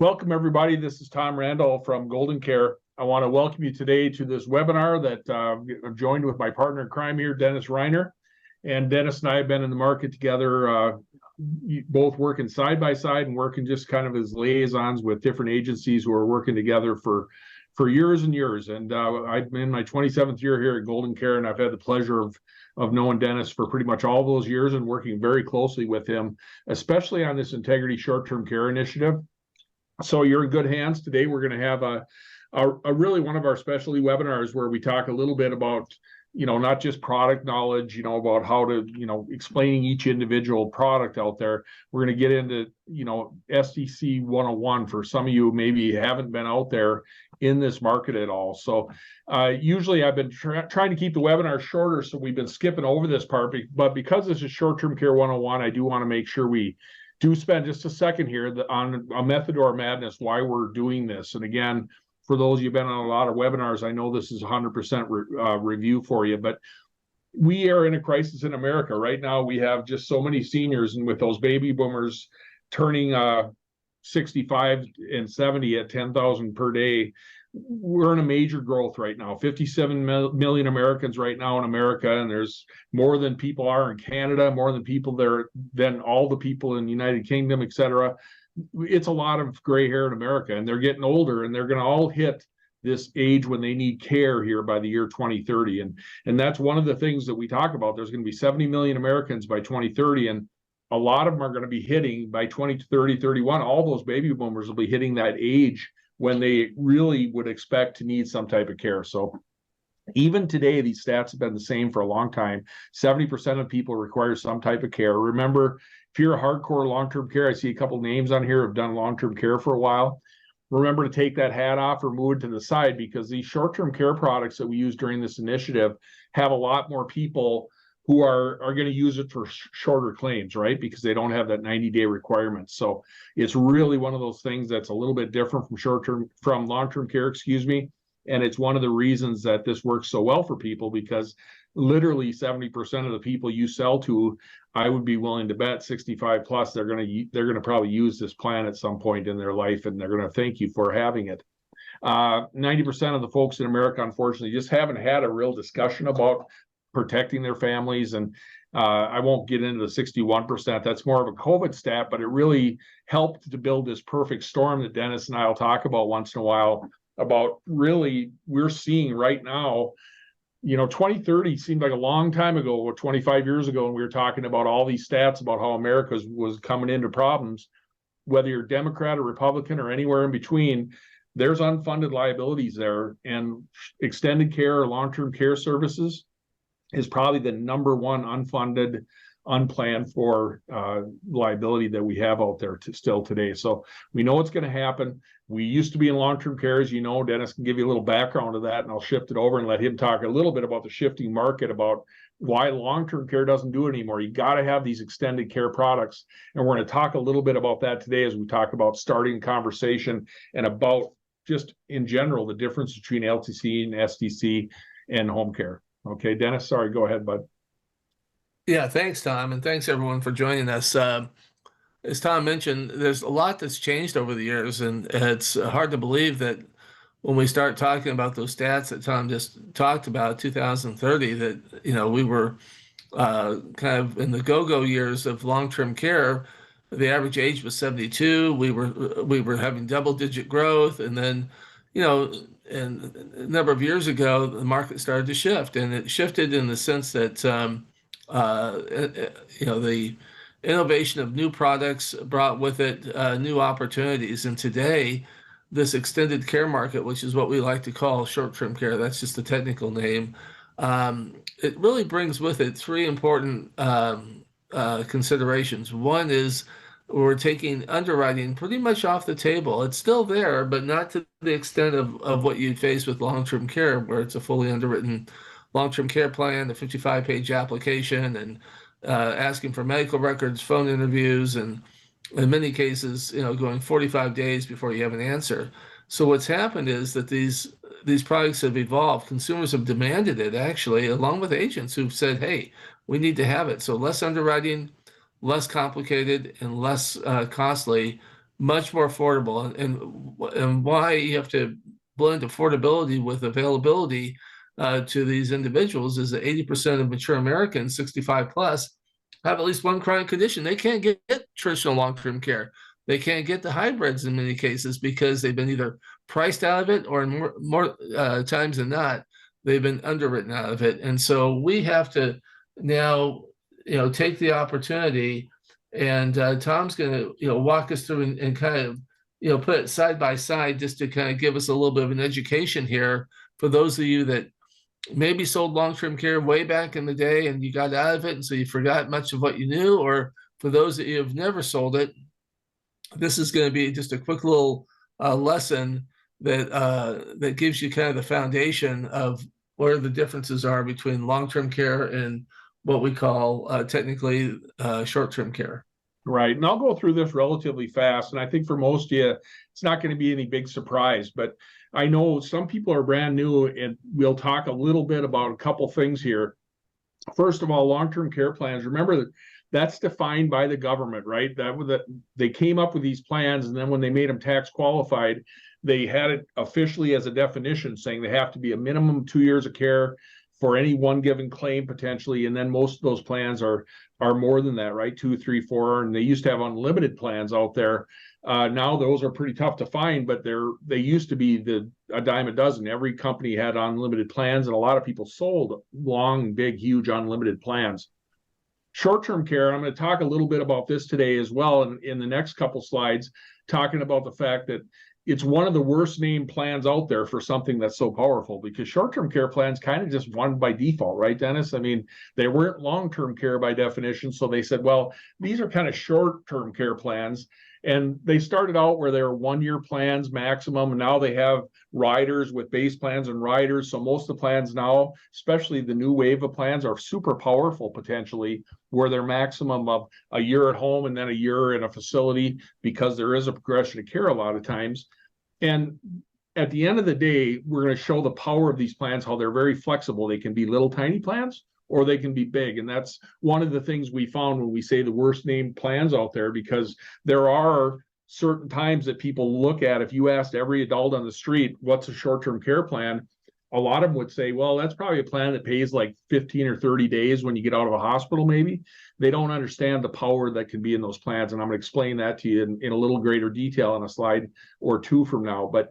Welcome, everybody. This is Tom Randall from GoldenCare. I want to welcome you today to this webinar that I'm joined with my partner in crime here, Dennis Reiner. And Dennis and I have been in the market together, both working side by side and working just kind of as liaisons with different agencies who are working together for years and years. And I'm in my 27th year here at GoldenCare, and I've had the pleasure of knowing Dennis for pretty much all those years and working very closely with him, especially on this Integrity Short-Term Care Initiative. So you're in good hands. Today we're going to have a really one of our specialty webinars where we talk a little bit about, not just product knowledge, about how to, explaining each individual product out there. We're going to get into, SDC 101 for some of you maybe haven't been out there in this market at all. So usually I've been trying to keep the webinar shorter, so we've been skipping over this part, but because this is Short-Term Care 101, I do want to make sure we do spend just a second here on a method or madness, why we're doing this. And again, for those of you who've been on a lot of webinars, I know this is 100% review for you, but we are in a crisis in America. Right now, we have just so many seniors, and with those baby boomers turning 65 and 70 at 10,000 per day, we're in a major growth right now. 57 million Americans right now in America, and there's more than people are in Canada, more than people there than all the people in the United Kingdom, et cetera. It's a lot of gray hair in America, and they're getting older, and they're going to all hit this age when they need care here by the year 2030. And that's one of the things that we talk about. There's going to be 70 million Americans by 2030, and a lot of them are going to be hitting by 2030, 31. All those baby boomers will be hitting that age when they really would expect to need some type of care. So even today, these stats have been the same for a long time. 70% of people require some type of care. Remember, if you're a hardcore long-term care, I see a couple names on here have done long-term care for a while. Remember to take that hat off or move it to the side, because these short-term care products that we use during this initiative have a lot more people who are going to use it for shorter claims, right? Because they don't have that 90-day requirement. So it's really one of those things that's a little bit different from long-term care, And it's one of the reasons that this works so well for people, because literally 70% of the people you sell to, I would be willing to bet 65 plus, they're going to probably use this plan at some point in their life, and they're going to thank you for having it. 90% of the folks in America, unfortunately, just haven't had a real discussion about protecting their families. And I won't get into the 61%. That's more of a COVID stat, but it really helped to build this perfect storm that Dennis and I will talk about once in a while about really we're seeing right now. 2030 seemed like a long time ago, or 25 years ago, and we were talking about all these stats about how America was coming into problems. Whether you're Democrat or Republican or anywhere in between, there's unfunded liabilities there, and extended care or long-term care services is probably the number one unfunded, unplanned for liability that we have out there still today. So we know it's going to happen. We used to be in long-term care, as you know. Dennis can give you a little background of that, and I'll shift it over and let him talk a little bit about the shifting market, about why long-term care doesn't do it anymore. You got to have these extended care products, and we're going to talk a little bit about that today as we talk about starting conversation and about just in general the difference between LTC and SDC and home care. Okay, Dennis, sorry, go ahead, bud. Yeah, thanks, Tom, and thanks everyone for joining us. As Tom mentioned, there's a lot that's changed over the years, and it's hard to believe that when we start talking about those stats that Tom just talked about, 2030, that we were kind of in the go-go years of long-term care. The average age was 72. We were having double-digit growth, and then and a number of years ago, the market started to shift, and it shifted in the sense that the innovation of new products brought with it new opportunities. And today, this extended care market, which is what we like to call short-term care, that's just the technical name, it really brings with it three important considerations. One is we're taking underwriting pretty much off the table. It's still there, but not to the extent of what you'd face with long-term care, where it's a fully underwritten long-term care plan, a 55-page application, and asking for medical records, phone interviews, and in many cases, going 45 days before you have an answer. So what's happened is that these products have evolved. Consumers have demanded it, actually, along with agents who've said, hey, we need to have it. So less underwriting, less complicated, and less costly much more affordable. And why you have to blend affordability with availability to these individuals is that 80% of mature Americans, 65 plus, have at least one chronic condition. They can't get traditional long-term care. They can't get the hybrids in many cases because they've been either priced out of it, or in more times than not, they've been underwritten out of it. And so we have to now, take the opportunity, and Tom's going to, walk us through and kind of, put it side by side just to kind of give us a little bit of an education here for those of you that maybe sold long-term care way back in the day and you got out of it, and so you forgot much of what you knew, or for those that you have never sold it, this is going to be just a quick little lesson that gives you kind of the foundation of where the differences are between long-term care and what we call technically short-term care. Right. And I'll go through this relatively fast. And I think for most of you, it's not going to be any big surprise. But I know some people are brand new, and we'll talk a little bit about a couple things here. First of all, long-term care plans. Remember that that's defined by the government, right? They came up with these plans, and then when they made them tax qualified, they had it officially as a definition saying they have to be a minimum 2 years of care for any one given claim potentially. And then most of those plans are more than that, right? 2, 3, 4. And they used to have unlimited plans out there. Now those are pretty tough to find, but they used to be a dime a dozen. Every company had unlimited plans, and a lot of people sold long, big, huge unlimited plans. Short-term care, I'm going to talk a little bit about this today as well in the next couple slides, talking about the fact that it's one of the worst named plans out there for something that's so powerful, because short-term care plans kind of just won by default, right, Dennis? I mean, they weren't long-term care by definition, so they said, well, these are kind of short-term care plans. And they started out where they were 1-year plans maximum, and now they have riders with base plans and riders. So most of the plans now, especially the new wave of plans, are super powerful potentially, where they're maximum of a year at home and then a year in a facility, because there is a progression of care a lot of times. And at the end of the day, we're going to show the power of these plans, how they're very flexible. They can be little tiny plans, or they can be big. And that's one of the things we found when we say the worst named plans out there, because there are certain times that people look at, if you asked every adult on the street, what's a short-term care plan? A lot of them would say, well, that's probably a plan that pays like 15 or 30 days when you get out of a hospital, maybe. They don't understand the power that can be in those plans. And I'm going to explain that to you in a little greater detail in a slide or two from now. But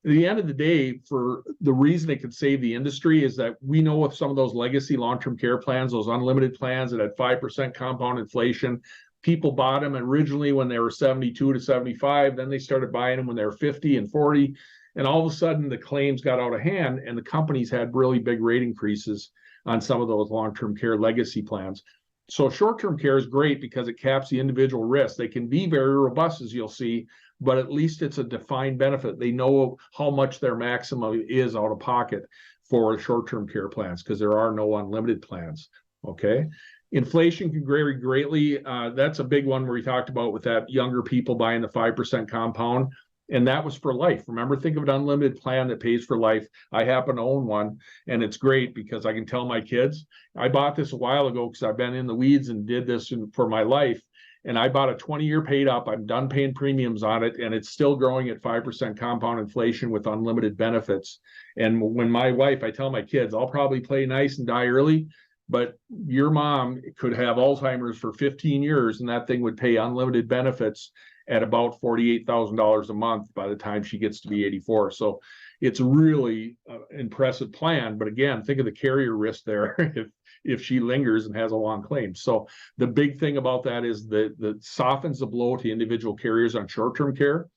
at the end of the day, for the reason it could save the industry is that we know with some of those legacy long-term care plans, those unlimited plans that had 5% compound inflation, people bought them originally when they were 72 to 75. Then they started buying them when they were 50 and 40. And all of a sudden, the claims got out of hand, and the companies had really big rate increases on some of those long-term care legacy plans. So short-term care is great because it caps the individual risk. They can be very robust, as you'll see, but at least it's a defined benefit. They know how much their maximum is out of pocket for short-term care plans, because there are no unlimited plans, okay? Inflation can vary greatly. That's a big one where we talked about with that younger people buying the 5% compound, and that was for life. Remember, think of an unlimited plan that pays for life. I happen to own one, and it's great because I can tell my kids, I bought this a while ago because I've been in the weeds and did this for my life. And I bought a 20-year paid up. I'm done paying premiums on it, and it's still growing at 5% compound inflation with unlimited benefits. And when my wife, I tell my kids, I'll probably play nice and die early, but your mom could have Alzheimer's for 15 years, and that thing would pay unlimited benefits at about $48,000 a month by the time she gets to be 84. So it's really impressive plan. But again, think of the carrier risk there if she lingers and has a long claim. So the big thing about that is that softens the blow to individual carriers on short-term care,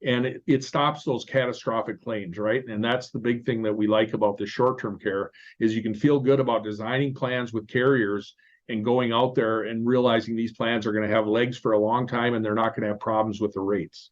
and it stops those catastrophic claims, right? And that's the big thing that we like about the short-term care, is you can feel good about designing plans with carriers and going out there and realizing these plans are going to have legs for a long time, and they're not going to have problems with the rates.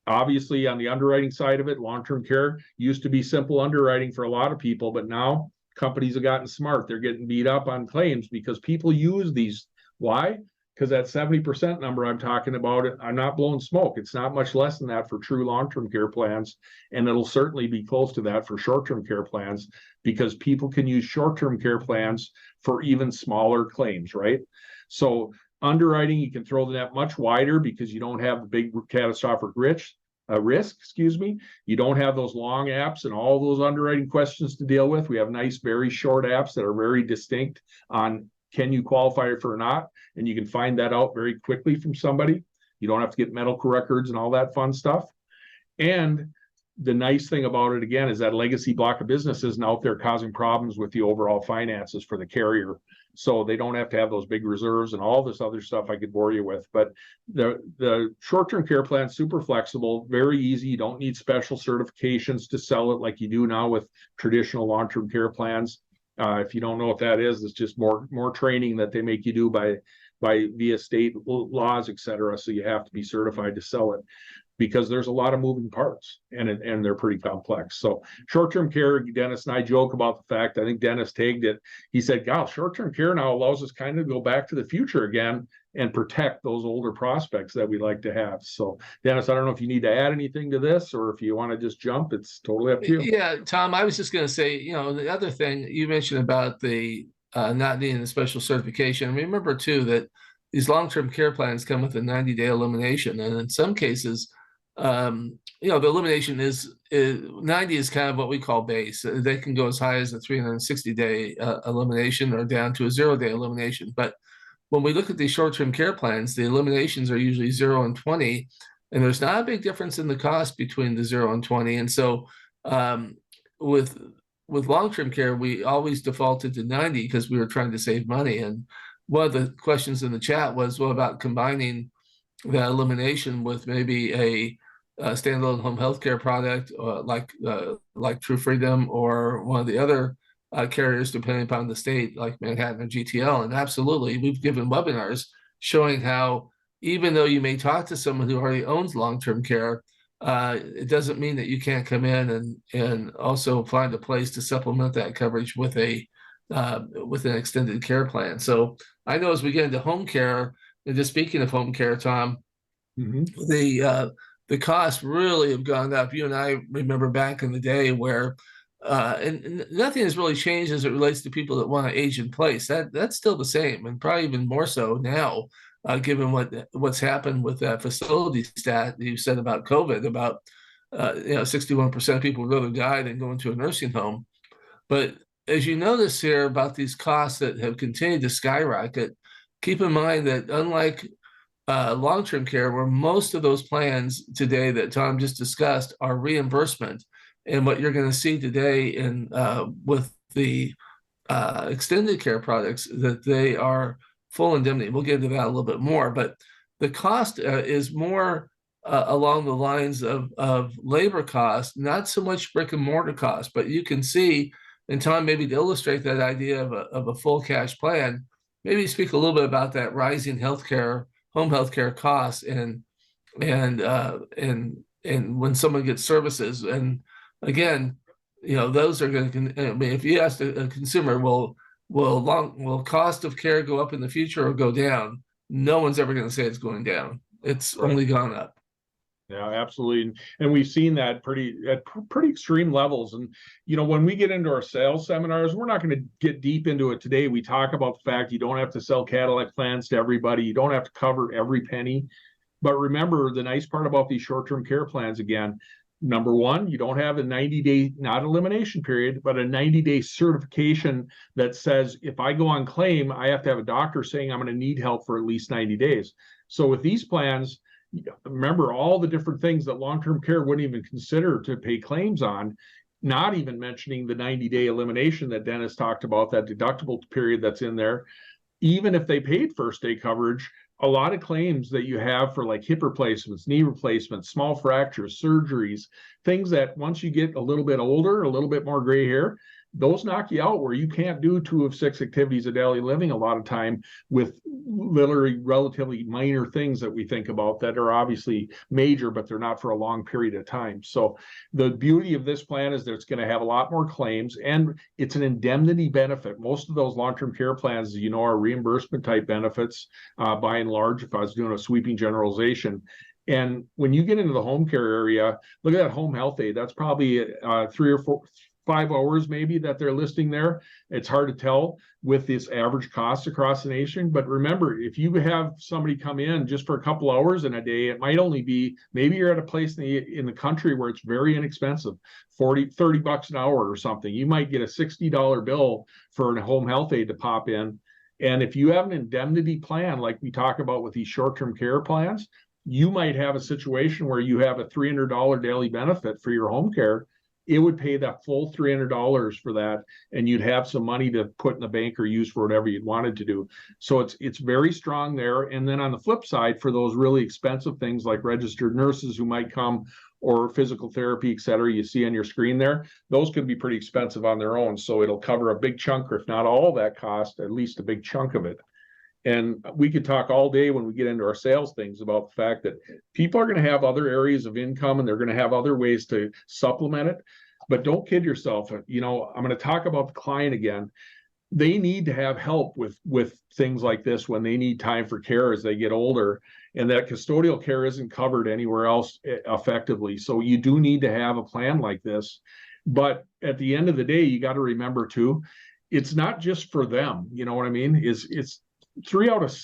Obviously, on the underwriting side of it, long-term care used to be simple underwriting for a lot of people, but now companies have gotten smart. They're getting beat up on claims because people use these. Why? Because that 70% number I'm talking about, I'm not blowing smoke. It's not much less than that for true long-term care plans, and it'll certainly be close to that for short-term care plans, because people can use short-term care plans for even smaller claims, right? So Underwriting, you can throw the net much wider because you don't have the big catastrophic risk, excuse me. You don't have those long apps and all those underwriting questions to deal with. We have nice, very short apps that are very distinct on can you qualify for or not, and you can find that out very quickly from somebody. You don't have to get medical records and all that fun stuff. And the nice thing about it, again, is that legacy block of business isn't out there causing problems with the overall finances for the carrier. So they don't have to have those big reserves and all this other stuff I could bore you with. But the short-term care plan is super flexible, very easy. You don't need special certifications to sell it like you do now with traditional long-term care plans. If you don't know what that is, it's just more training that they make you do by via state laws, et cetera. So you have to be certified to sell it, because there's a lot of moving parts and they're pretty complex. So short-term care, Dennis and I joke about the fact, I think Dennis tagged it. He said, "God, short-term care now allows us kind of to go back to the future again and protect those older prospects that we like to have." So Dennis, I don't know if you need to add anything to this or if you want to just jump, it's totally up to you. Yeah, Tom, I was just going to say, the other thing you mentioned about the not needing a special certification. Remember too that these long-term care plans come with a 90-day elimination, and in some cases, the elimination is 90 is kind of what we call base. They can go as high as a 360-day elimination or down to a 0-day elimination. But when we look at these short-term care plans, the eliminations are usually 0 and 20, and there's not a big difference in the cost between the 0 and 20. And so with long-term care, we always defaulted to 90 because we were trying to save money. And one of the questions in the chat was, what about combining that elimination with maybe a standalone home healthcare product like True Freedom or one of the other carriers, depending upon the state, like Manhattan or GTL. And absolutely, we've given webinars showing how even though you may talk to someone who already owns long-term care, it doesn't mean that you can't come in and also find a place to supplement that coverage with an extended care plan. So I know as we get into home care, and just speaking of home care, Tom, the costs really have gone up. You and I remember back in the day where, and nothing has really changed as it relates to people that want to age in place. That's still the same, and probably even more so now, given what's happened with that facility stat you said about COVID, about 61% of people would rather die than go into a nursing home. But as you notice here about these costs that have continued to skyrocket, keep in mind that unlike long-term care, where most of those plans today that Tom just discussed are reimbursement, and what you're going to see today in with the extended care products, that they are full indemnity. We'll get into that a little bit more, but the cost is more along the lines of labor costs, not so much brick and mortar costs. But you can see, and Tom, maybe to illustrate that idea of a full cash plan, maybe speak a little bit about that rising home healthcare costs and when someone gets services. And again, those are going to, I mean, if you ask a consumer, will cost of care go up in the future or go down? No one's ever going to say it's going down. It's only gone up. Yeah, absolutely. And we've seen that at pretty extreme levels. And, when we get into our sales seminars, we're not going to get deep into it today. We talk about the fact you don't have to sell Cadillac plans to everybody. You don't have to cover every penny. But remember, the nice part about these short-term care plans, again, number one, you don't have a 90-day, not elimination period, but a 90-day certification that says if I go on claim, I have to have a doctor saying I'm going to need help for at least 90 days. So with these plans, remember all the different things that long-term care wouldn't even consider to pay claims on, not even mentioning the 90-day elimination that Dennis talked about, that deductible period that's in there. Even if they paid first day coverage, a lot of claims that you have for like hip replacements, knee replacements, small fractures, surgeries, things that once you get a little bit older, a little bit more gray hair, those knock you out where you can't do 2 of 6 activities of daily living a lot of time, with literally relatively minor things that we think about that are obviously major, but they're not for a long period of time. So the beauty of this plan is that it's going to have a lot more claims, and it's an indemnity benefit. Most of those long-term care plans, are reimbursement type benefits by and large, if I was doing a sweeping generalization. And when you get into the home care area, look at that home health aid. That's probably 3 or 5 hours maybe that they're listing there. It's hard to tell with this average cost across the nation. But remember, if you have somebody come in just for a couple hours in a day, it might only be, maybe you're at a place in the country where it's very inexpensive, 30 bucks an hour or something. You might get a $60 bill for a home health aide to pop in. And if you have an indemnity plan, like we talk about with these short-term care plans, you might have a situation where you have a $300 daily benefit for your home care. It would pay that full $300 for that, and you'd have some money to put in the bank or use for whatever you'd wanted to do. So it's very strong there. And then on the flip side, for those really expensive things like registered nurses who might come, or physical therapy, et cetera, you see on your screen there, those could be pretty expensive on their own. So it'll cover a big chunk, or if not all of that cost, at least a big chunk of it. And we could talk all day when we get into our sales things about the fact that people are going to have other areas of income and they're going to have other ways to supplement it. But don't kid yourself. You know, I'm going to talk about the client again. They need to have help with things like this when they need time for care as they get older, and that custodial care isn't covered anywhere else effectively. So you do need to have a plan like this. But at the end of the day, you got to remember too, it's not just for them. You know what I mean? It's 3 out of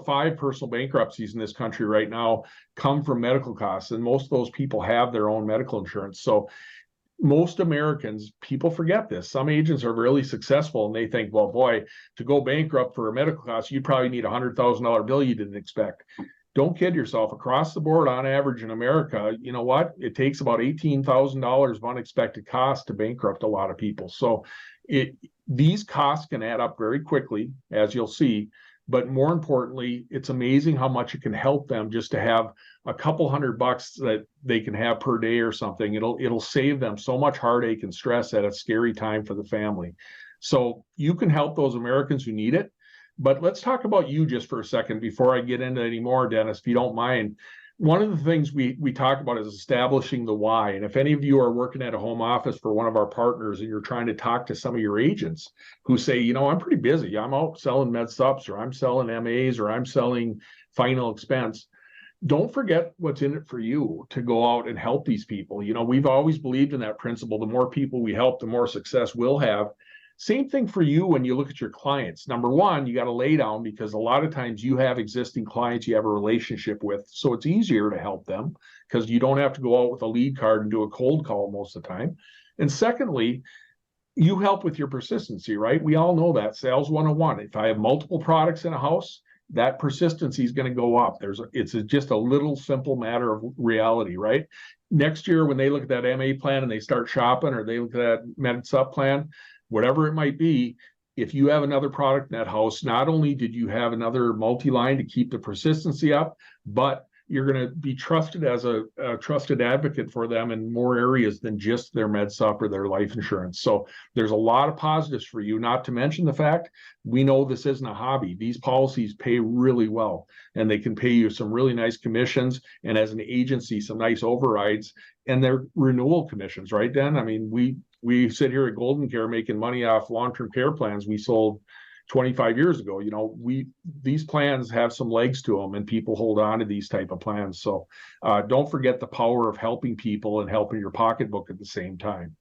5 personal bankruptcies in this country right now come from medical costs, and most of those people have their own medical insurance. So most Americans, people forget this. Some agents are really successful and they think, well, boy, to go bankrupt for a medical cost, you'd probably need a $100,000 bill you didn't expect. Don't kid yourself. Across the board, on average in America, you know what? It takes about $18,000 of unexpected costs to bankrupt a lot of people. So these costs can add up very quickly, as you'll see. But more importantly, it's amazing how much it can help them just to have a couple $100 that they can have per day or something. It'll save them so much heartache and stress at a scary time for the family. So you can help those Americans who need it. But let's talk about you just for a second before I get into any more, Dennis, if you don't mind. One of the things we talk about is establishing the why. And if any of you are working at a home office for one of our partners and you're trying to talk to some of your agents who say, you know, I'm pretty busy, I'm out selling med subs, or I'm selling MAs, or I'm selling final expense, don't forget what's in it for you to go out and help these people. You know, we've always believed in that principle. The more people we help, the more success we'll have. Same thing for you when you look at your clients. Number one, you got to lay down, because a lot of times you have existing clients you have a relationship with. So it's easier to help them because you don't have to go out with a lead card and do a cold call most of the time. And secondly, you help with your persistency, right? We all know that. Sales 101. If I have multiple products in a house, that persistency is going to go up. It's just a little simple matter of reality, right? Next year, when they look at that MA plan and they start shopping, or they look at that med sup plan, whatever it might be, if you have another product in that house, not only did you have another multi-line to keep the persistency up, but you're going to be trusted as a trusted advocate for them in more areas than just their med sup or their life insurance. So there's a lot of positives for you, not to mention the fact we know this isn't a hobby. These policies pay really well, and they can pay you some really nice commissions, and as an agency, some nice overrides, and they're renewal commissions, right, Dan? I mean, we sit here at GoldenCare making money off long-term care plans we sold 25 years ago. You know, these plans have some legs to them, and people hold on to these type of plans. So don't forget the power of helping people and helping your pocketbook at the same time.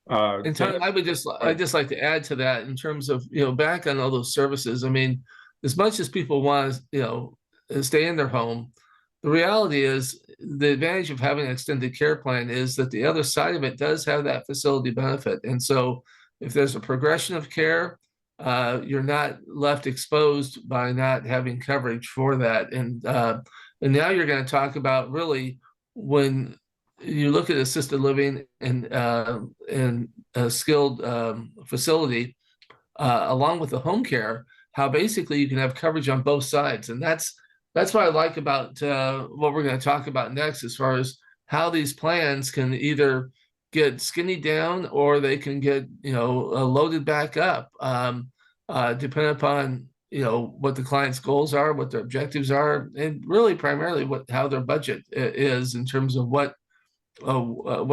And Tom, I'd just like to add to that in terms of, you know, back on all those services. I mean, as much as people want to, you know, stay in their home, the reality is the advantage of having an extended care plan is that the other side of it does have that facility benefit. And so if there's a progression of care, you're not left exposed by not having coverage for that. And now you're going to talk about really when you look at assisted living and a skilled facility, along with the home care, how basically you can have coverage on both sides. And that's what I like about what we're going to talk about next, as far as how these plans can either get skinny down or they can get, you know, loaded back up, depending upon, you know, what the client's goals are, what their objectives are, and really primarily how their budget is in terms of what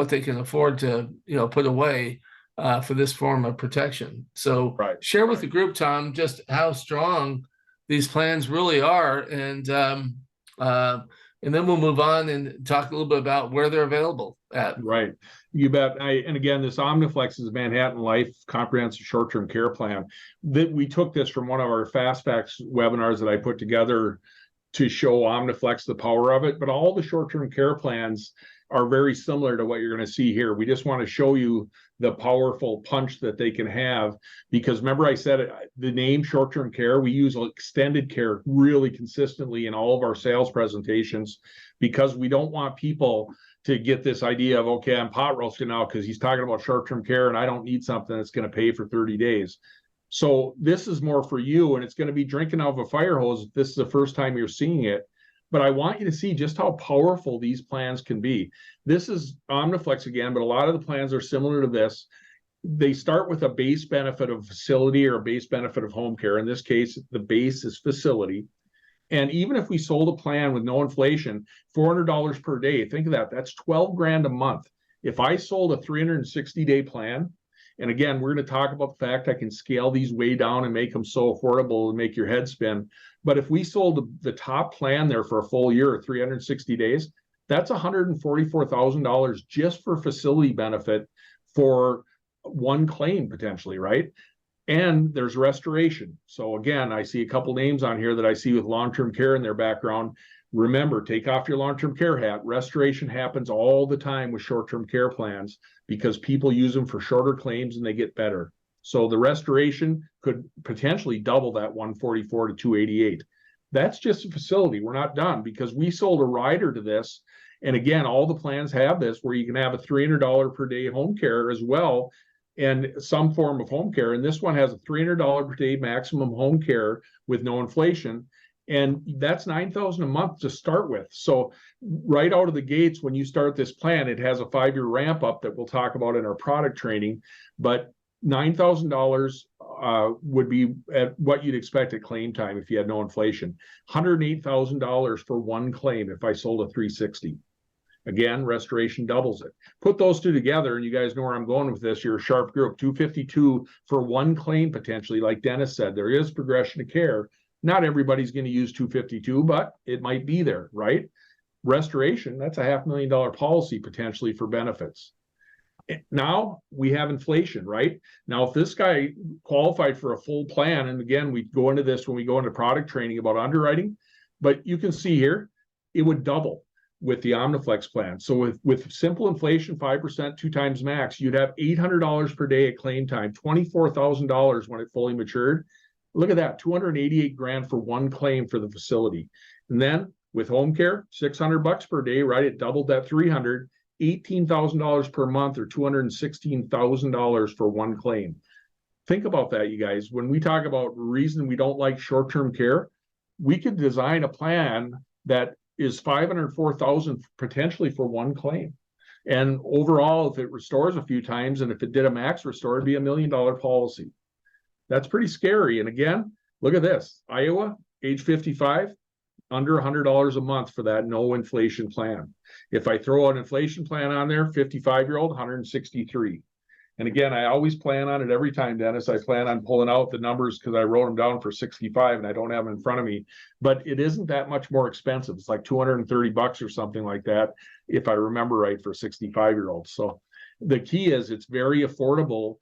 they can afford to, you know, put away for this form of protection. So share with the group, Tom, just how strong these plans really are, and then we'll move on and talk a little bit about where they're available at. Right. You bet. And again, this Omniflex is a Manhattan Life Comprehensive Short-Term Care Plan. That we took this from one of our Fast Facts webinars that I put together to show Omniflex, the power of it. But all the short-term care plans are very similar to what you're going to see here. We just want to show you the powerful punch that they can have, because remember I said the name short-term care, we use extended care really consistently in all of our sales presentations, because we don't want people to get this idea of, okay, I'm pot roasting now because he's talking about short-term care and I don't need something that's going to pay for 30 days. So this is more for you, and it's going to be drinking out of a fire hose if this is the first time you're seeing it. But I want you to see just how powerful these plans can be. This is Omniflex again, but a lot of the plans are similar to this. They start with a base benefit of facility or a base benefit of home care. In this case, the base is facility. And even if we sold a plan with no inflation, $400 per day, think of that, that's 12 grand a month. If I sold a 360-day plan, and again, we're going to talk about the fact I can scale these way down and make them so affordable and make your head spin. But if we sold the top plan there for a full year, 360 days, that's $144,000 just for facility benefit for one claim potentially, right? And there's restoration. So again, I see a couple names on here that I see with long-term care in their background. Remember, take off your long-term care hat. Restoration happens all the time with short-term care plans because people use them for shorter claims and they get better. So the restoration could potentially double that 144 to 288. That's just a facility. We're not done, because we sold a rider to this. And again, all the plans have this where you can have a $300 per day home care as well, and some form of home care. And this one has a $300 per day maximum home care with no inflation. And that's $9,000 a month to start with. So right out of the gates, when you start this plan, it has a 5-year ramp up that we'll talk about in our product training. But $9,000 would be at what you'd expect at claim time if you had no inflation. $108,000 for one claim if I sold a 360. Again, restoration doubles it. Put those two together, and you guys know where I'm going with this. You're a sharp group. 252 for one claim potentially, like Dennis said. There is progression of care. Not everybody's going to use 252, but it might be there, right? Restoration, that's a $500,000 policy potentially for benefits. Now we have inflation, right? Now, if this guy qualified for a full plan, and again, we go into this when we go into product training about underwriting, but you can see here, it would double with the Omniflex plan. So with simple inflation, 5%, 2 times max, you'd have $800 per day at claim time, $24,000 when it fully matured. Look at that, 288 grand for one claim for the facility. And then with home care, $600 per day, right? It doubled that 300, $18,000 per month, or $216,000 for one claim. Think about that, you guys. When we talk about reason we don't like short-term care, we could design a plan that is $504,000 potentially for one claim. And overall, if it restores a few times, and if it did a max restore, it'd be $1 million policy. That's pretty scary. And again, look at this. Iowa, age 55, under $100 a month for that no inflation plan. If I throw an inflation plan on there, 55-year-old, 163. And again, I always plan on it every time, Dennis. I plan on pulling out the numbers because I wrote them down for 65 and I don't have them in front of me. But it isn't that much more expensive. It's like $230 or something like that, if I remember right, for 65-year-olds. So the key is it's very affordable,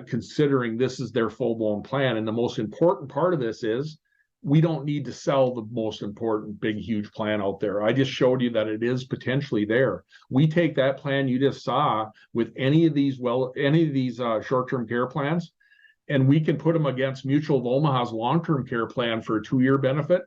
considering this is their full-blown plan. And the most important part of this is we don't need to sell the most important, big, huge plan out there. I just showed you that it is potentially there. We take that plan you just saw with any of these short-term care plans, and we can put them against Mutual of Omaha's long-term care plan for a 2-year benefit,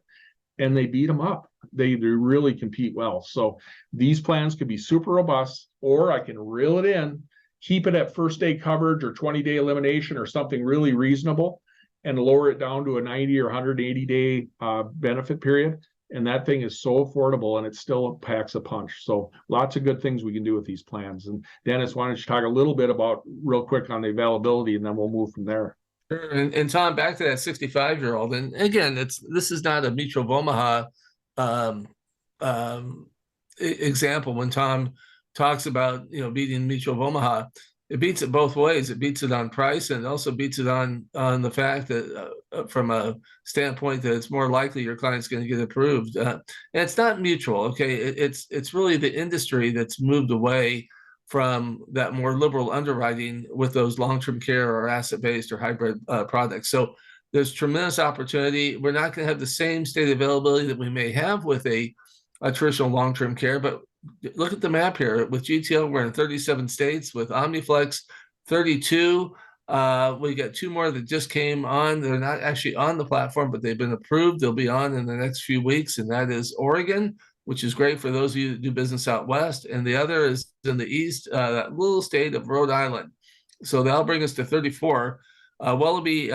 and they beat them up. They really compete well. So these plans could be super robust, or I can reel it in, keep it at first day coverage or 20-day elimination or something really reasonable, and lower it down to a 90 or 180 day benefit period. And that thing is so affordable, and it still packs a punch. So lots of good things we can do with these plans. And Dennis, why don't you talk a little bit about real quick on the availability, and then we'll move from there. Sure. And Tom, back to that 65-year-old. And again, this is not a Mutual of Omaha example when Tom talks about beating Mutual of Omaha. it beats it both ways. It beats it on price, and it also beats it on the fact that from a standpoint that it's more likely your client's going to get approved. And it's not mutual. Okay, it's really the industry that's moved away from that more liberal underwriting with those long-term care or asset-based or hybrid products. So there's tremendous opportunity. We're not going to have the same state availability that we may have with a traditional long-term care, but look at the map here. With GTL, we're in 37 states. With OmniFlex, 32. We got 2 more that just came on. They're not actually on the platform, but they've been approved. They'll be on in the next few weeks, and that is Oregon, which is great for those of you that do business out west. And the other is in the east, that little state of Rhode Island. So that'll bring us to 34. Wallaby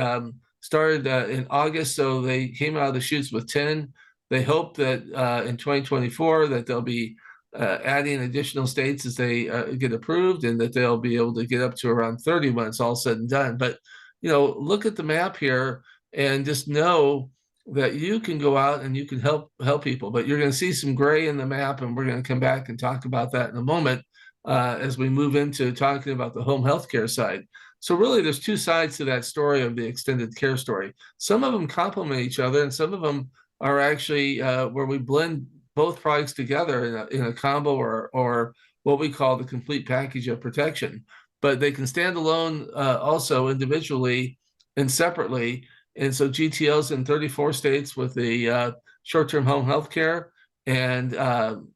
started in August, so they came out of the chutes with 10. They hope that in 2024 that they'll be adding additional states as they get approved, and that they'll be able to get up to around 30 when it's all said and done. But, look at the map here and just know that you can go out and you can help people. But you're going to see some gray in the map, and we're going to come back and talk about that in a moment as we move into talking about the home health care side. So really, there's 2 sides to that story of the extended care story. Some of them complement each other, and some of them are actually where we blend both products together in a combo or what we call the complete package of protection. But they can stand alone also individually and separately. And so GTL's in 34 states with the short-term home health care. And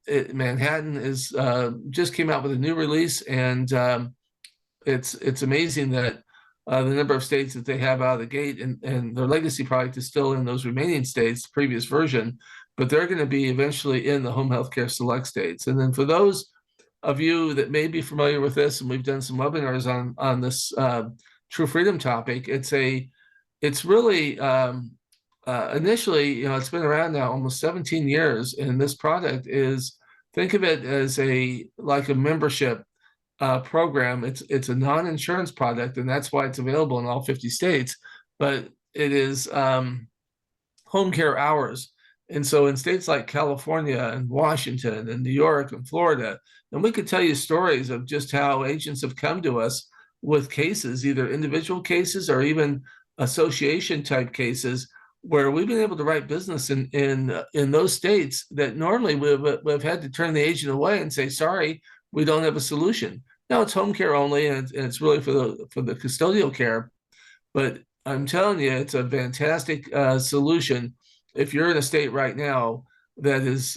Manhattan is just came out with a new release. And it's amazing that the number of states that they have out of the gate, and their legacy product is still in those remaining states, the previous version, but they're going to be eventually in the home healthcare select states. And then for those of you that may be familiar with this, and we've done some webinars on this True Freedom topic, it's really initially, it's been around now almost 17 years, and this product is, think of it as like a membership program. It's a non-insurance product, and that's why it's available in all 50 states, but it is home care hours. And so in states like California and Washington and New York and Florida, and we could tell you stories of just how agents have come to us with cases, either individual cases or even association type cases, where we've been able to write business in those states that normally we've had to turn the agent away and say, sorry, we don't have a solution. Now it's home care only, and it's really for the custodial care. But I'm telling you, it's a fantastic solution if you're in a state right now that is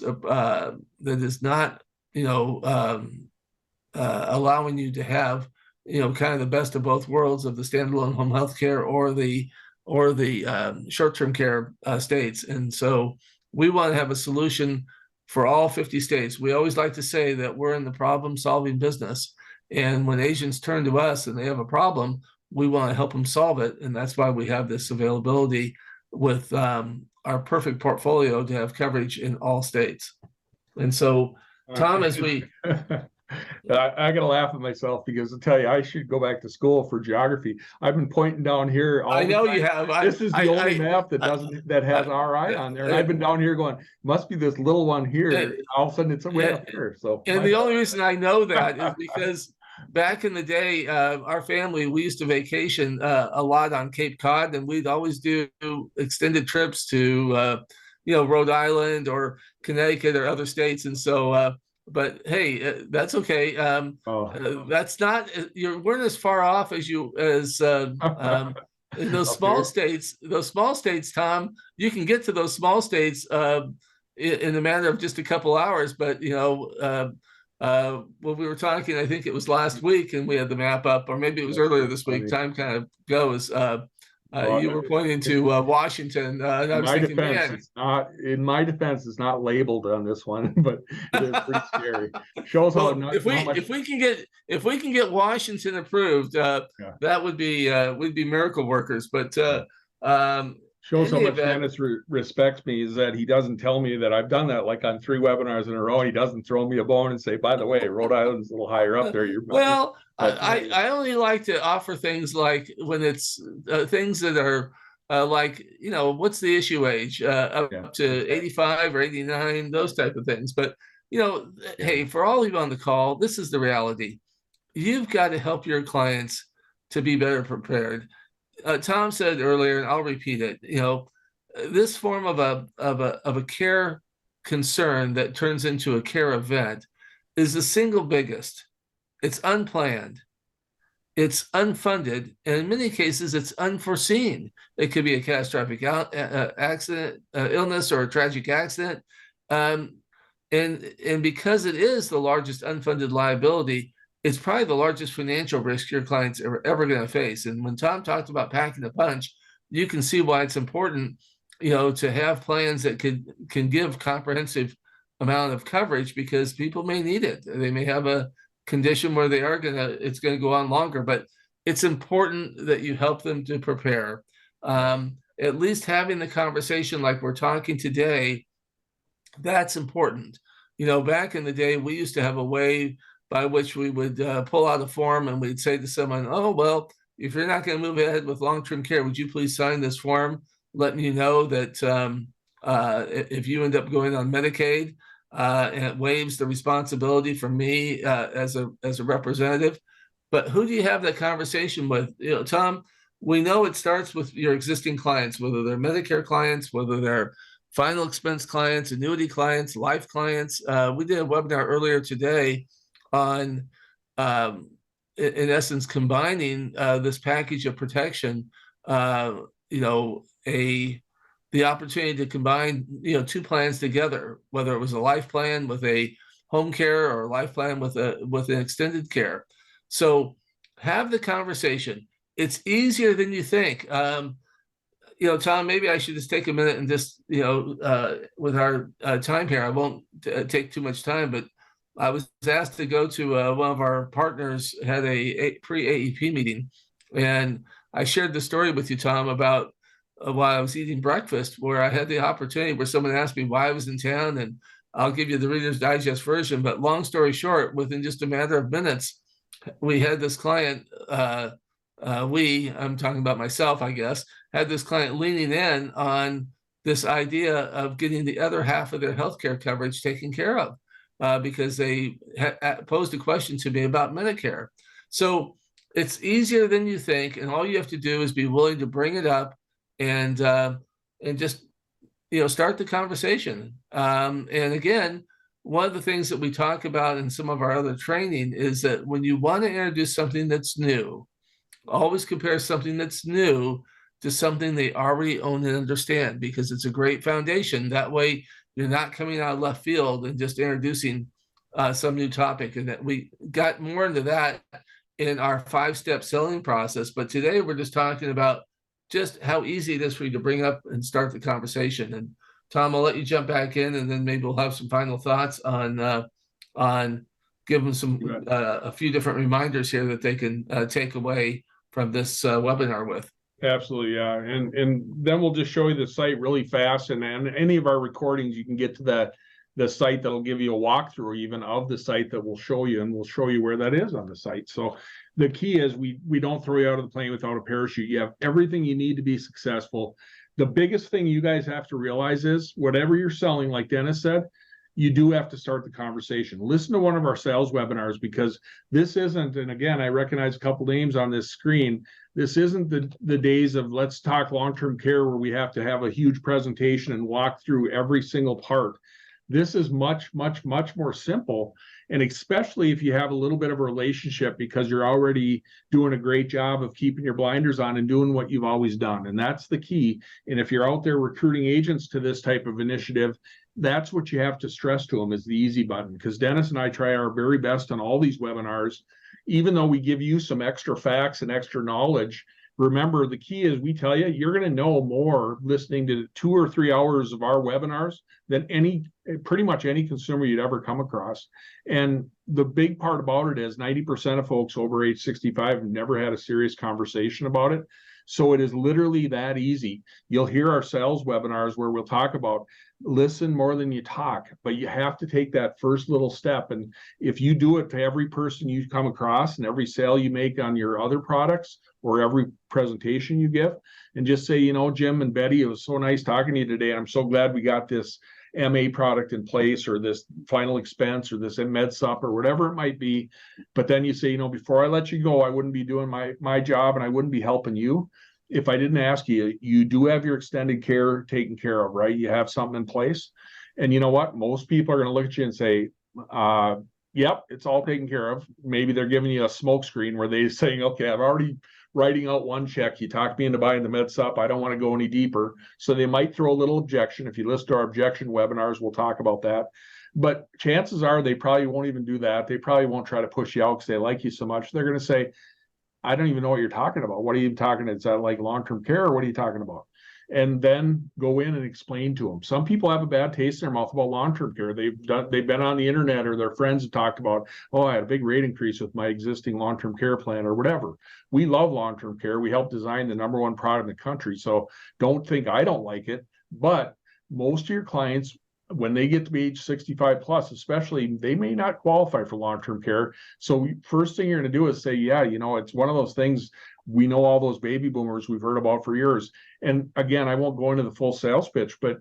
not, allowing you to have, kind of the best of both worlds of the standalone home health care or the short-term care states. And so we want to have a solution for all 50 states. We always like to say that we're in the problem-solving business. And when agents turn to us and they have a problem, we want to help them solve it. And that's why we have this availability with our perfect portfolio to have coverage in all states. And so, Tom, as we... I gotta laugh at myself because I tell you, I should go back to school for geography. I've been pointing down here. I know you have. This is the only map that has RI on there, and I've been down here going, must be this little one here. All of a sudden, it's way up here. So, and the only reason I know that is because back in the day, our family, we used to vacation a lot on Cape Cod, and we'd always do extended trips to Rhode Island or Connecticut or other states, and so. But hey, that's okay. That's not, you weren't as far off as in those small states. Those small states, Tom, you can get to those small states in a matter of just a couple hours. But when we were talking, I think it was last week, and we had the map up, or maybe it was earlier this week. Time kind of goes. You were pointing to Washington. In my defense, it's not labeled on this one, but it is pretty scary. Shows how if we can get Washington approved, that would be we'd be miracle workers. But shows how much Dennis respects me is that he doesn't tell me that I've done that like on 3 webinars in a row. He doesn't throw me a bone and say, by the way, Rhode Island's a little higher up there. I only like to offer things like when it's things that are like, what's the issue age up to 85 or 89, those type of things. But, hey, for all of you on the call, this is the reality. you've got to help your clients to be better prepared. Tom said earlier, and I'll repeat it, this form of a care concern that turns into a care event is the single biggest. It's unplanned, it's unfunded, and in many cases, it's unforeseen. It could be a catastrophic accident, illness, or a tragic accident. Um, and because it is the largest unfunded liability, it's probably the largest financial risk your clients are ever going to face. And when Tom talked about packing a punch, you can see why it's important, to have plans that can give comprehensive amount of coverage, because people may need it. They may have a condition where it's going to go on longer, but it's important that you help them to prepare. At least having the conversation like we're talking today, that's important. Back in the day, we used to have a way by which we would pull out a form and we'd say to someone, oh, well, if you're not going to move ahead with long-term care, would you please sign this form letting you know that if you end up going on Medicaid, and it waives the responsibility for me as a representative. But who do you have that conversation with? Tom, we know it starts with your existing clients, whether they're Medicare clients, whether they're final expense clients, annuity clients, life clients. We did a webinar earlier today on, in essence, combining this package of protection, the opportunity to combine, two plans together, whether it was a life plan with a home care or a life plan with an extended care. So have the conversation. It's easier than you think. Tom, maybe I should just take a minute and just, with our time here, I won't take too much time, but I was asked to go to one of our partners had a pre-AEP meeting, and I shared the story with you, Tom, about while I was eating breakfast, where I had the opportunity where someone asked me why I was in town, and I'll give you the Reader's Digest version. But long story short, within just a matter of minutes, we had this client, I'm talking about myself, I guess, had this client leaning in on this idea of getting the other half of their healthcare coverage taken care of because they posed a question to me about Medicare. So it's easier than you think, and all you have to do is be willing to bring it up and just start the conversation. And again, one of the things that we talk about in some of our other training is that when you want to introduce something that's new, always compare something that's new to something they already own and understand, because it's a great foundation. That way you're not coming out of left field and just introducing some new topic. And that we got more into that in our 5-step selling process. But today we're just talking about just how easy it is for you to bring up and start the conversation. And Tom, I'll let you jump back in, and then maybe we'll have some final thoughts on give them some a few different reminders here that they can take away from this webinar with. Absolutely, yeah, and then we'll just show you the site really fast, and any of our recordings, you can get to the site that'll give you a walkthrough even of the site that we'll show you, and we'll show you where that is on the site. So the key is we don't throw you out of the plane without a parachute. You have everything you need to be successful. The biggest thing you guys have to realize is whatever you're selling, like Dennis said, you do have to start the conversation. Listen to one of our sales webinars, because this isn't, and again, I recognize a couple names on this screen, this isn't the days of let's talk long-term care where we have to have a huge presentation and walk through every single part. This is much, much, much more simple. And especially if you have a little bit of a relationship, because you're already doing a great job of keeping your blinders on and doing what you've always done. And that's the key. And if you're out there recruiting agents to this type of initiative, that's what you have to stress to them, is the easy button. Because Dennis and I try our very best on all these webinars, even though we give you some extra facts and extra knowledge. Remember, the key is we tell you, you're going to know more listening to 2 or 3 hours of our webinars than pretty much any consumer you'd ever come across. And the big part about it is 90% of folks over age 65 have never had a serious conversation about it. So it is literally that easy. You'll hear our sales webinars where we'll talk about listen more than you talk, but you have to take that first little step. And if you do it to every person you come across and every sale you make on your other products or every presentation you give, and just say, Jim and Betty, it was so nice talking to you today. I'm so glad we got this. MA product in place or this final expense or this med sup or whatever it might be. But then you say, before I let you go, I wouldn't be doing my job and I wouldn't be helping you if I didn't ask you. You do have your extended care taken care of, right? You have something in place. And you know what? Most people are going to look at you and say, yep, it's all taken care of. Maybe they're giving you a smoke screen where they're saying, okay, I've already writing out one check. You talked me into buying the med sup. I don't want to go any deeper. So they might throw a little objection. If you listen to our objection webinars, we'll talk about that. But chances are they probably won't even do that. They probably won't try to push you out because they like you so much. They're going to say, I don't even know what you're talking about. What are you talking about? Is that like long-term care or what are you talking about? And then go in and explain to them. Some people have a bad taste in their mouth about long-term care. They've been on the internet or their friends have talked about, oh, I had a big rate increase with my existing long-term care plan or whatever. We love long-term care. We helped design the #1 product in the country. So don't think I don't like it. But most of your clients, when they get to be age 65 plus, especially, they may not qualify for long-term care. So first thing you're going to do is say, yeah, it's one of those things. We know all those baby boomers we've heard about for years. And again, I won't go into the full sales pitch, but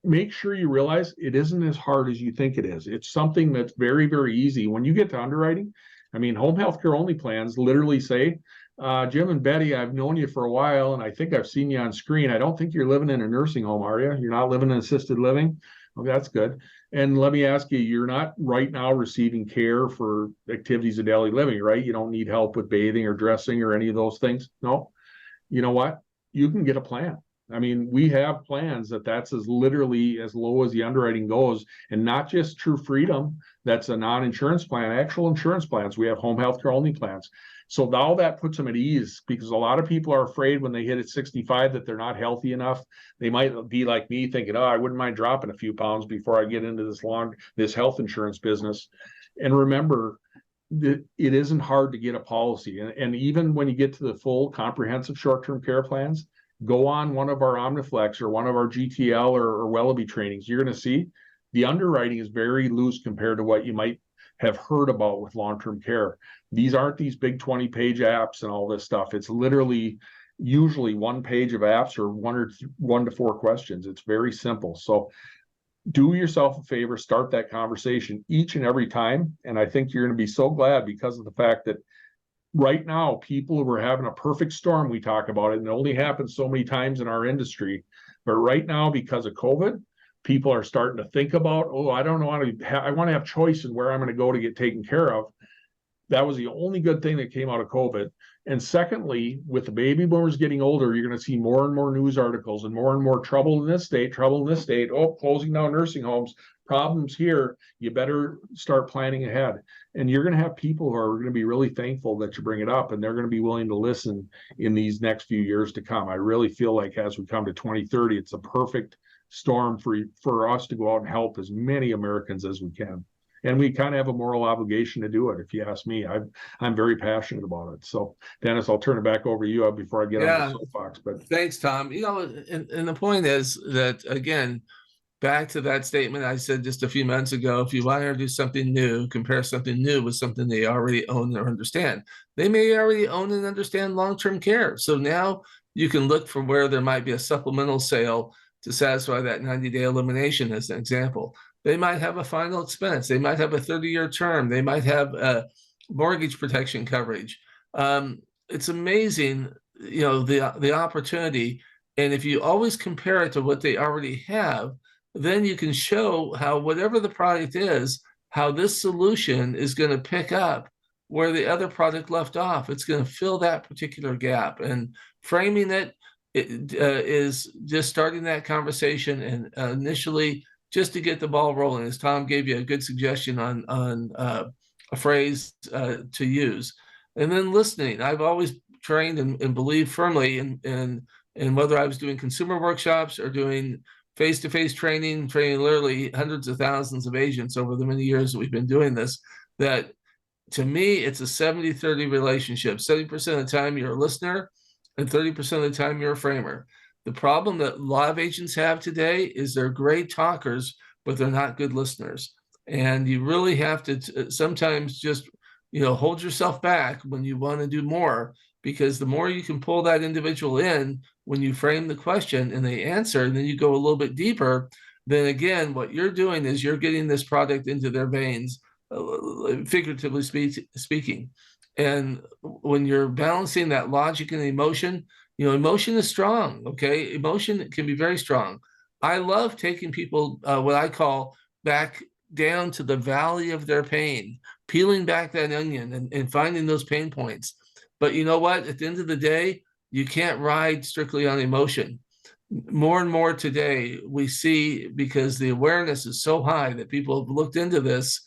make sure you realize it isn't as hard as you think it is. It's something that's very, very easy. When you get to underwriting, home health care only plans literally say, Jim and Betty, I've known you for a while, and I think I've seen you on screen. I don't think you're living in a nursing home, are you? You're not living in assisted living? Oh, that's good. And let me ask you, you're not right now receiving care for activities of daily living, right? You don't need help with bathing or dressing or any of those things. No. You know what? You can get a plan. We have plans that's as literally as low as the underwriting goes, and not just True Freedom. That's a non-insurance plan, actual insurance plans. We have home health care only plans. So now that puts them at ease, because a lot of people are afraid when they hit at 65 that they're not healthy enough. They might be like me thinking, oh, I wouldn't mind dropping a few pounds before I get into this health insurance business. And remember, it isn't hard to get a policy. And even when you get to the full comprehensive short-term care plans, go on one of our Omniflex or one of our GTL or Wellaby trainings. You're going to see the underwriting is very loose compared to what you might have heard about with long-term care. These aren't these big 20-page apps and all this stuff. It's literally usually one page of apps or 1 to 4 questions. It's very simple. So do yourself a favor, start that conversation each and every time. And I think you're going to be so glad, because of the fact that right now, people were having a perfect storm. We talk about it, and it only happens so many times in our industry. But right now, because of COVID, people are starting to think about, oh, I don't know, I want to have choice in where I'm going to go to get taken care of. That was the only good thing that came out of COVID. And secondly, with the baby boomers getting older, you're going to see more and more news articles and more trouble in this state, oh, closing down nursing homes, problems here. You better start planning ahead. And you're going to have people who are going to be really thankful that you bring it up, and they're going to be willing to listen in these next few years to come. I really feel like as we come to 2030, it's a perfect storm for us to go out and help as many Americans as we can. And we kind of have a moral obligation to do it. If you ask me, I'm very passionate about it. So Dennis, I'll turn it back over to you before I get on the soapbox. But thanks, Tom. And the point is that, again, back to that statement I said just a few months ago, if you want to do something new, compare something new with something they already own or understand. They may already own and understand long-term care. So now you can look for where there might be a supplemental sale to satisfy that 90-day elimination, as an example. They might have a final expense. They might have a 30-year term. They might have a mortgage protection coverage. It's amazing, the opportunity. And if you always compare it to what they already have, then you can show how whatever the product is, how this solution is going to pick up where the other product left off. It's going to fill that particular gap. And framing it is just starting that conversation, and initially just to get the ball rolling. As Tom gave you a good suggestion on a phrase to use. And then listening. I've always trained and believed firmly in whether I was doing consumer workshops or doing face-to-face training literally hundreds of thousands of agents over the many years that we've been doing this, that to me, it's a 70-30 relationship. 70% of the time you're a listener, and 30% of the time you're a framer. The problem that a lot of agents have today is they're great talkers, but they're not good listeners. And you really have to sometimes just, hold yourself back when you want to do more, because the more you can pull that individual in when you frame the question and they answer, and then you go a little bit deeper, then again, what you're doing is you're getting this product into their veins, figuratively speaking. And when you're balancing that logic and emotion, emotion is strong. Okay. Emotion can be very strong. I love taking people, what I call back down to the valley of their pain, peeling back that onion and finding those pain points. But you know what? At the end of the day, you can't ride strictly on emotion. More and more today, we see, because the awareness is so high, that people have looked into this,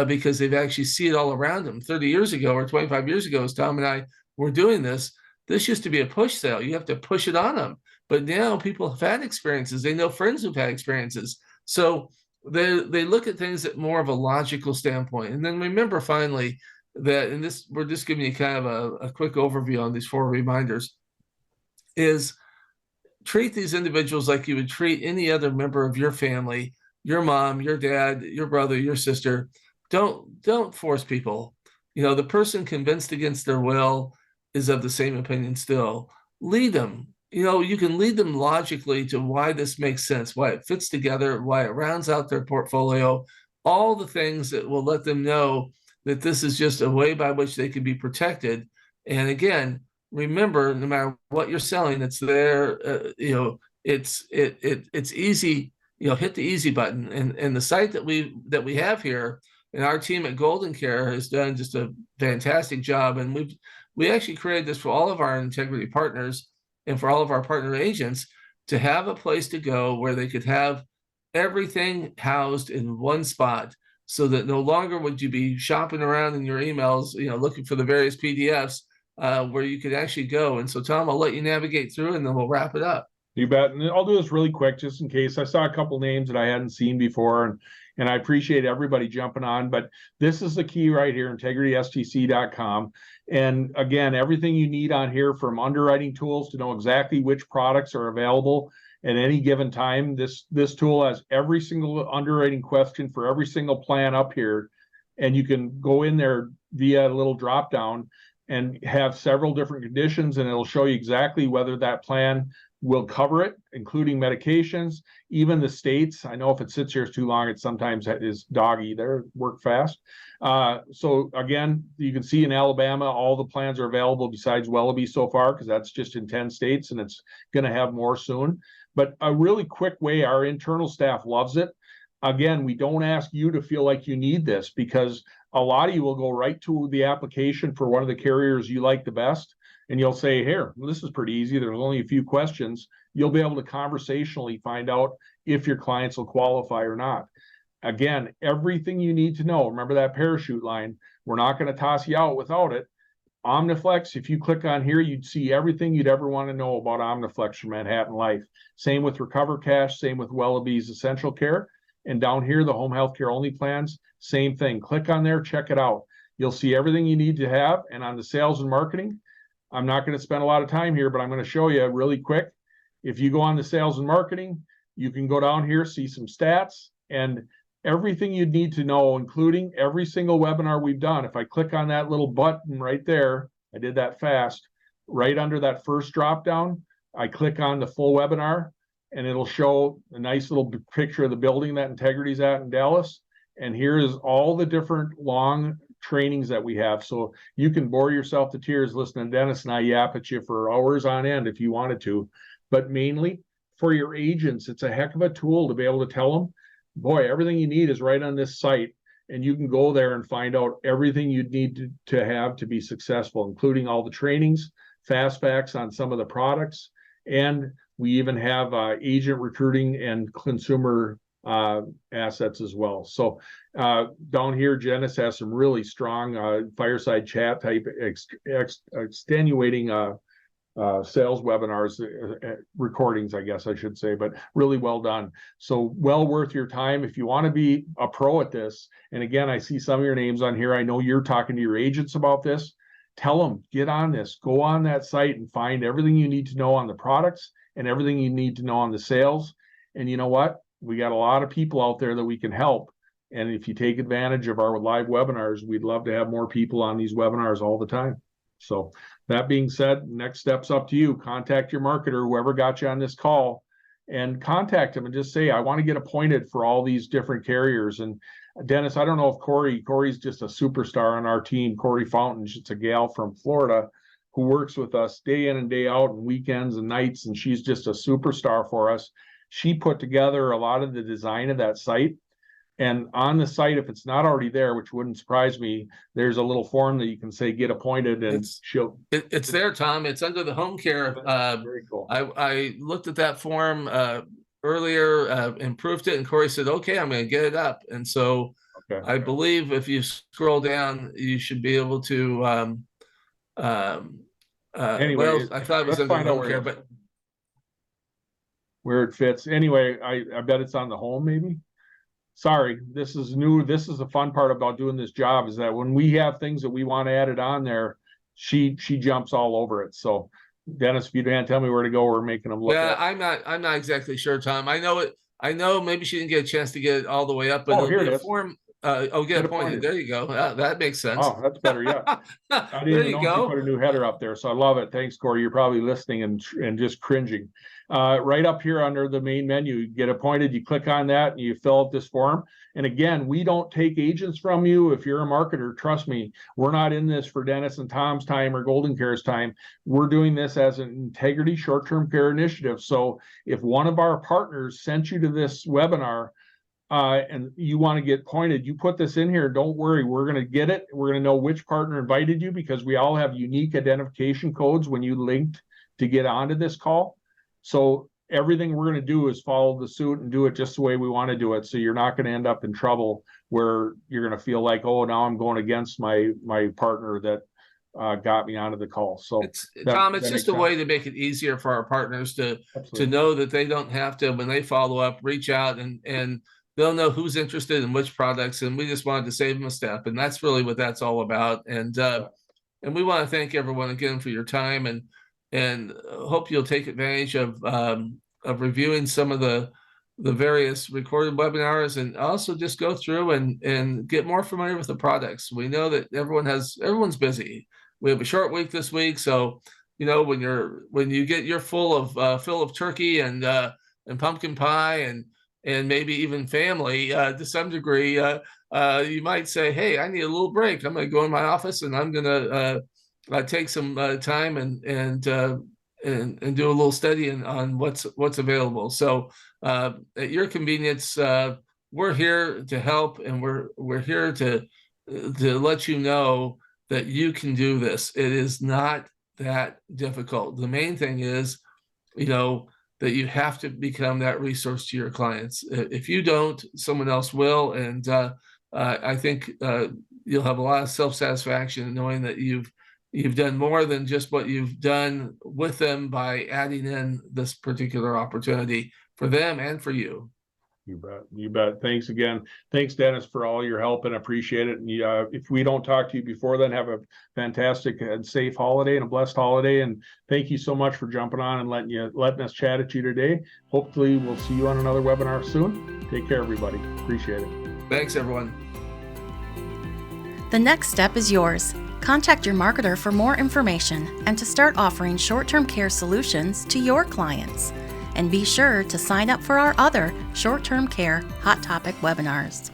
because they've actually see it all around them. 30 years ago or 25 years ago, as Tom and I were doing this used to be a push sale. You have to push it on them. But now people have had experiences. They know friends who've had experiences. So they look at things at more of a logical standpoint. And then remember, finally, that, and this, we're just giving you kind of a quick overview on these 4 reminders, is treat these individuals like you would treat any other member of your family, your mom, your dad, your brother, your sister. Don't force people. The person convinced against their will is of the same opinion still. Lead them. You can lead them logically to why this makes sense, why it fits together, why it rounds out their portfolio, all the things that will let them know that this is just a way by which they can be protected. And again, remember, no matter what you're selling, it's there. It's easy. Hit the easy button. And the site that we have here, and our team at GoldenCare has done just a fantastic job. And we actually created this for all of our integrity partners and for all of our partner agents, to have a place to go where they could have everything housed in one spot, so that no longer would you be shopping around in your emails, looking for the various PDFs, where you could actually go. And so, Tom, I'll let you navigate through, and then we'll wrap it up. You bet. And I'll do this really quick, just in case. I saw a couple names that I hadn't seen before, and I appreciate everybody jumping on. But this is the key right here, integritystc.com. And again, everything you need on here, from underwriting tools to know exactly which products are available at any given time. This tool has every single underwriting question for every single plan up here. And you can go in there via a little drop down and have several different conditions, and it'll show you exactly whether that plan will cover it, including medications, even the states. I know if it sits here too long, it sometimes is doggy there, work fast. So again, you can see in Alabama, all the plans are available besides Wellaby so far, because that's just in 10 states, and it's going to have more soon. But a really quick way, our internal staff loves it. Again, we don't ask you to feel like you need this, because a lot of you will go right to the application for one of the carriers you like the best, and you'll say, here, well, this is pretty easy. There's only a few questions. You'll be able to conversationally find out if your clients will qualify or not. Again, everything you need to know. Remember that parachute line. We're not going to toss you out without it. Omniflex, if you click on here, you'd see everything you'd ever want to know about Omniflex from Manhattan Life. Same with Recover Cash, same with Wellaby's Essential Care. And down here, the home health care only plans, same thing. Click on there, check it out. You'll see everything you need to have. And on the sales and marketing, I'm not going to spend a lot of time here, but I'm going to show you really quick. If you go on the sales and marketing, you can go down here, see some stats, and everything you'd need to know, including every single webinar we've done. If I click on that little button right there, I did that fast, right under that first drop down, I click on the full webinar, and it'll show a nice little picture of the building that Integrity's at in Dallas. And here is all the different long trainings that we have. So you can bore yourself to tears listening to Dennis and I yap at you for hours on end if you wanted to. But mainly for your agents, it's a heck of a tool to be able to tell them, boy, everything you need is right on this site. And you can go there and find out everything you'd need to have to be successful, including all the trainings, fastbacks on some of the products. And we even have agent recruiting and consumer assets as well. So down here, Janice has some really strong fireside chat type extenuating sales webinars, recordings, I guess I should say, but really well done. So well worth your time if you want to be a pro at this. And again, I see some of your names on here. I know you're talking to your agents about this. Tell them, get on this, go on that site and find everything you need to know on the products and everything you need to know on the sales. And you know what? We got a lot of people out there that we can help. And if you take advantage of our live webinars, we'd love to have more people on these webinars all the time. So that being said, next step's up to you. Contact your marketer, whoever got you on this call, and contact them and just say, I want to get appointed for all these different carriers. And Dennis, I don't know if Corey's just a superstar on our team. Corey Fountain, she's a gal from Florida who works with us day in and day out and weekends and nights. And she's just a superstar for us. She put together a lot of the design of that site. And on the site, if it's not already there, which wouldn't surprise me, there's a little form that you can say, get appointed, and it's there, Tom. It's under the home care. Very cool. I looked at that form earlier, improved it, and Corey said, okay, I'm going to get it up. And so I believe if you scroll down, you should be able to, anyway, well, I thought it was under home care, but where it fits. Anyway, I bet it's on the home, maybe. Sorry, this is new. This is the fun part about doing this job, is that when we have things that we want added on there, she jumps all over it. So Dennis, if you can't tell me where to go, we're making them look. Yeah, I'm not exactly sure, Tom. I know it. I know maybe she didn't get a chance to get it all the way up, but here it is. Form. Get appointed. There you go. That makes sense. Oh, that's better. Yeah. I didn't even know she put a new header up there, so I love it. Thanks, Corey. You're probably listening and just cringing. Right up here under the main menu, you get appointed. You click on that and you fill out this form. And again, we don't take agents from you. If you're a marketer, trust me, we're not in this for Dennis and Tom's time or GoldenCare's time. We're doing this as an integrity short-term care initiative. So if one of our partners sent you to this webinar, and you want to get pointed, you put this in here. Don't worry, we're going to get it. We're going to know which partner invited you, because we all have unique identification codes when you linked to get onto this call. So everything we're going to do is follow the suit and do it just the way we want to do it. So you're not going to end up in trouble where you're going to feel like, oh, now I'm going against my partner that got me onto the call. So Tom, it's just a way to make it easier for our partners to know that they don't have to, when they follow up, reach out and they'll know who's interested in which products, and we just wanted to save them a step, and that's really what that's all about. And we want to thank everyone again for your time, and hope you'll take advantage of reviewing some of the various recorded webinars, and also just go through and get more familiar with the products. We know that everyone's busy. We have a short week this week, so when you get your fill of turkey and pumpkin pie and maybe even family to some degree, you might say, hey, I need a little break. I'm going to go in my office and I'm going to take some time and do a little studying on what's available. So at your convenience, we're here to help, and we're here to let you know that you can do this. It is not that difficult. The main thing is, that you have to become that resource to your clients. If you don't, someone else will. And I think you'll have a lot of self-satisfaction knowing that you've done more than just what you've done with them by adding in this particular opportunity for them and for you. You bet. Thanks again. Thanks, Dennis, for all your help, and appreciate it. And if we don't talk to you before then, have a fantastic and safe holiday and a blessed holiday. And thank you so much for jumping on and letting us chat at you today. Hopefully we'll see you on another webinar soon. Take care, everybody. Appreciate it. Thanks, everyone. The next step is yours. Contact your marketer for more information and to start offering short-term care solutions to your clients. And be sure to sign up for our other short-term care hot topic webinars.